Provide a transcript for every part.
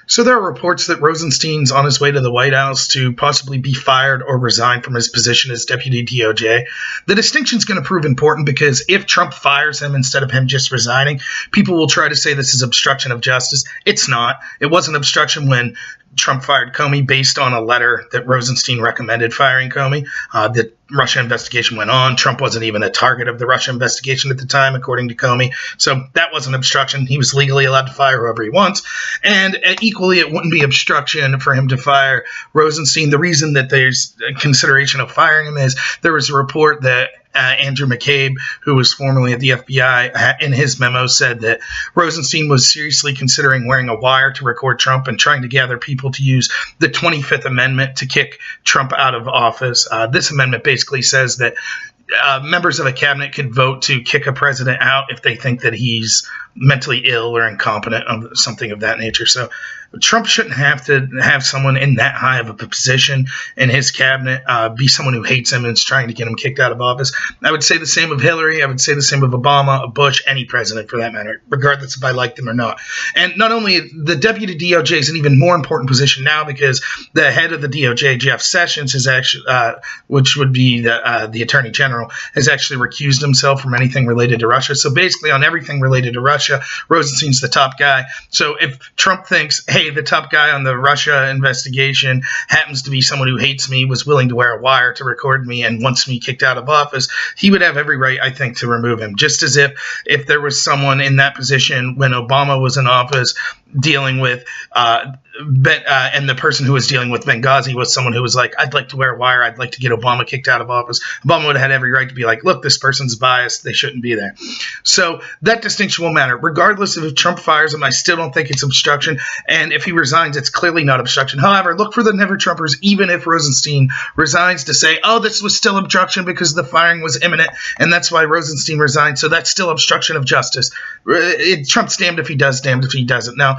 So there are reports that Rosenstein's on his way to the White House to possibly be fired or resign from his position as deputy DOJ. The distinction is going to prove important because if Trump fires him instead of him just resigning, people will try to say this is obstruction of justice. It's not. It wasn't obstruction when Trump fired Comey based on a letter that Rosenstein recommended firing Comey. The Russia investigation went on. Trump wasn't even a target of the Russia investigation at the time, according to Comey. So that wasn't obstruction. He was legally allowed to fire whoever he wants. And equally, it wouldn't be obstruction for him to fire Rosenstein. The reason that there's a consideration of firing him is there was a report that Andrew McCabe, who was formerly at the FBI, in his memo said that Rosenstein was seriously considering wearing a wire to record Trump and trying to gather people to use the 25th Amendment to kick Trump out of office. This amendment basically says that members of a cabinet can vote to kick a president out if they think that he's mentally ill or incompetent or something of that nature. So Trump shouldn't have to have someone in that high of a position in his cabinet be someone who hates him and is trying to get him kicked out of office. I would say the same of Hillary. I would say the same of Obama, of Bush, any president for that matter, regardless if I like them or not. And not only the deputy DOJ is an even more important position now because the head of the DOJ, Jeff Sessions, has actually, which would be the Attorney General, has actually recused himself from anything related to Russia. So basically on everything related to Russia, Rosenstein's the top guy. So if Trump thinks, hey, the top guy on the Russia investigation happens to be someone who hates me, was willing to wear a wire to record me, and wants me kicked out of office, he would have every right, I think, to remove him. Just as if there was someone in that position when Obama was in office dealing with and the person who was dealing with Benghazi was someone who was like, I'd like to wear a wire, I'd like to get Obama kicked out of office. Obama would have had every right to be like, look, this person's biased, they shouldn't be there. So that distinction will matter. Regardless of if Trump fires him, I still don't think it's obstruction. And if he resigns, it's clearly not obstruction. However, look for the Never-Trumpers, even if Rosenstein resigns, to say, oh, this was still obstruction because the firing was imminent, and that's why Rosenstein resigned. So that's still obstruction of justice. Trump's damned if he does, damned if he doesn't. Now,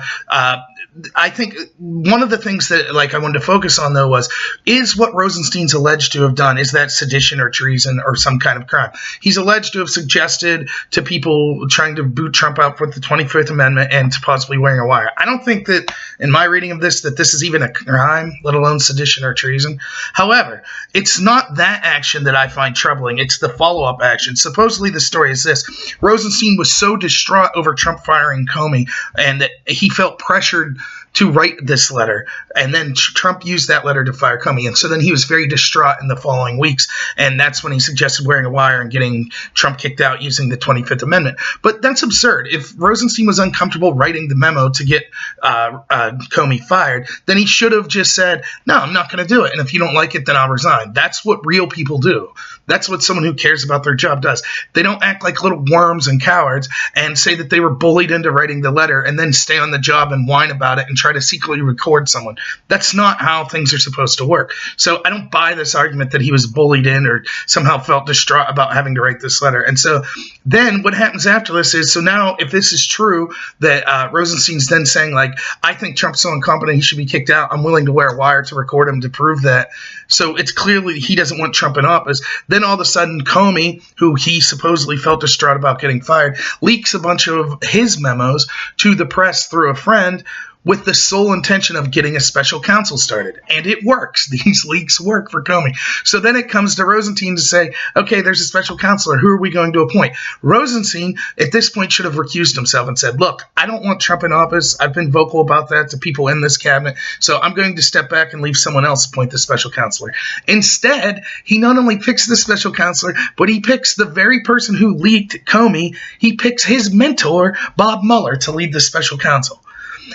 I think one of the things that I wanted to focus on, though, is what Rosenstein's alleged to have done. Is that sedition or treason or some kind of crime? He's alleged to have suggested to people trying to boot Trump out with the 25th Amendment and to possibly wearing a wire. I don't think that, in my reading of this, that this is even a crime, let alone sedition or treason. However, it's not that action that I find troubling. It's the follow-up action. Supposedly the story is this. Rosenstein was so distraught over Trump firing Comey and that he felt pressured to write this letter, and then Trump used that letter to fire Comey, and so then he was very distraught in the following weeks, and that's when he suggested wearing a wire and getting Trump kicked out using the 25th Amendment. But that's absurd. If Rosenstein was uncomfortable writing the memo to get Comey fired, then he should have just said, no, I'm not going to do it, and if you don't like it, then I'll resign. That's what real people do. That's what someone who cares about their job does. They don't act like little worms and cowards and say that they were bullied into writing the letter and then stay on the job and whine about it and try to secretly record someone. That's not how things are supposed to work. So I don't buy this argument that he was bullied in or somehow felt distraught about having to write this letter. And so then what happens after this is, so now if this is true, that Rosenstein's then saying, I think Trump's so incompetent he should be kicked out. I'm willing to wear a wire to record him to prove that. So it's clearly he doesn't want Trump in office. Then all of a sudden Comey, who he supposedly felt distraught about getting fired, leaks a bunch of his memos to the press through a friend with the sole intention of getting a special counsel started. And it works. These leaks work for Comey. So then it comes to Rosenstein to say, okay, there's a special counselor. Who are we going to appoint? Rosenstein, at this point, should have recused himself and said, look, I don't want Trump in office. I've been vocal about that to people in this cabinet. So I'm going to step back and leave someone else appoint the special counselor. Instead, he not only picks the special counselor, but he picks the very person who leaked Comey. He picks his mentor, Bob Mueller, to lead the special counsel.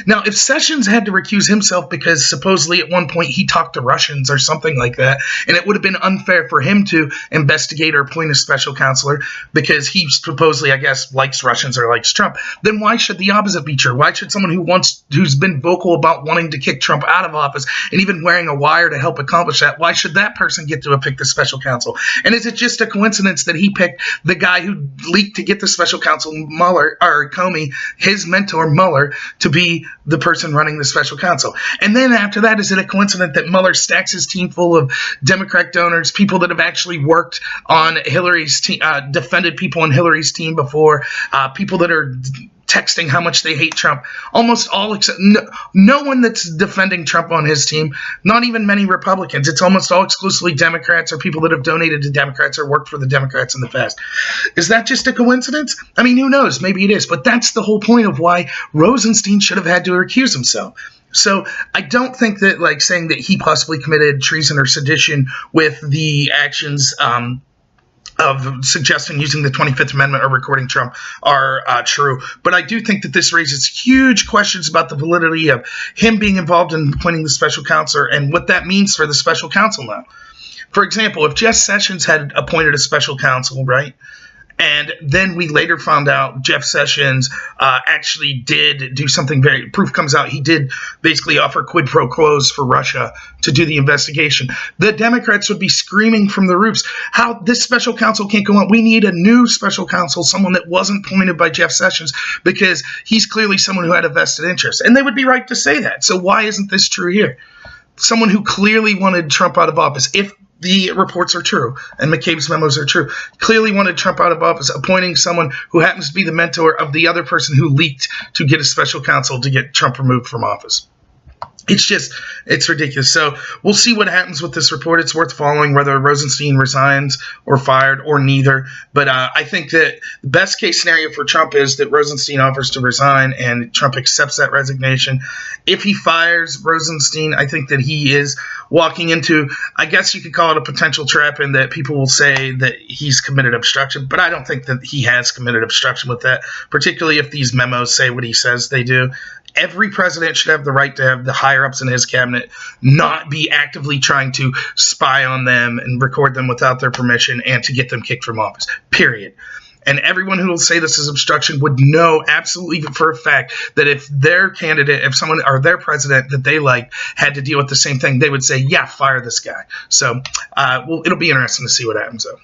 Now, if Sessions had to recuse himself because supposedly at one point he talked to Russians or something like that, and it would have been unfair for him to investigate or appoint a special counselor because he supposedly, I guess, likes Russians or likes Trump, then why should the opposite be true? Why should someone who's been vocal about wanting to kick Trump out of office and even wearing a wire to help accomplish that, why should that person get to pick the special counsel? And is it just a coincidence that he picked the guy who leaked to get the special counsel, Mueller, or Comey, his mentor Mueller, to be the person running the special counsel? And then after that, is it a coincidence that Mueller stacks his team full of Democrat donors, people that have actually worked on Hillary's team, defended people on Hillary's team before, people that are texting how much they hate Trump. Almost all, except no one that's defending Trump on his team, not even many Republicans. It's almost all exclusively Democrats or people that have donated to Democrats or worked for the Democrats in the past. Is that just a coincidence? I mean, who knows? Maybe it is. But that's the whole point of why Rosenstein should have had to recuse himself. So I don't think that, like, saying that he possibly committed treason or sedition with the actions of suggesting using the 25th Amendment or recording Trump are true. But I do think that this raises huge questions about the validity of him being involved in appointing the special counsel and what that means for the special counsel now. For example, if Jeff Sessions had appointed a special counsel, right, and then we later found out Jeff Sessions actually did do something proof comes out, he did basically offer quid pro quos for Russia to do the investigation. The Democrats would be screaming from the roofs how this special counsel can't go on. We need a new special counsel, someone that wasn't appointed by Jeff Sessions, because he's clearly someone who had a vested interest. And they would be right to say that. So why isn't this true here? Someone who clearly wanted Trump out of office, if the reports are true and McCabe's memos are true, clearly wanted Trump out of office, appointing someone who happens to be the mentor of the other person who leaked to get a special counsel to get Trump removed from office. It's ridiculous. So we'll see what happens with this report. It's worth following whether Rosenstein resigns or fired or neither. But I think that the best case scenario for Trump is that Rosenstein offers to resign and Trump accepts that resignation. If he fires Rosenstein, I think that he is walking into, I guess you could call it a potential trap, in that people will say that he's committed obstruction. But I don't think that he has committed obstruction with that, particularly if these memos say what he says they do. Every president should have the right to have the higher-ups in his cabinet not be actively trying to spy on them and record them without their permission and to get them kicked from office, period. And everyone who will say this is obstruction would know absolutely for a fact that if their candidate, if someone or their president that they like had to deal with the same thing, they would say, yeah, fire this guy. So well, it'll be interesting to see what happens, though.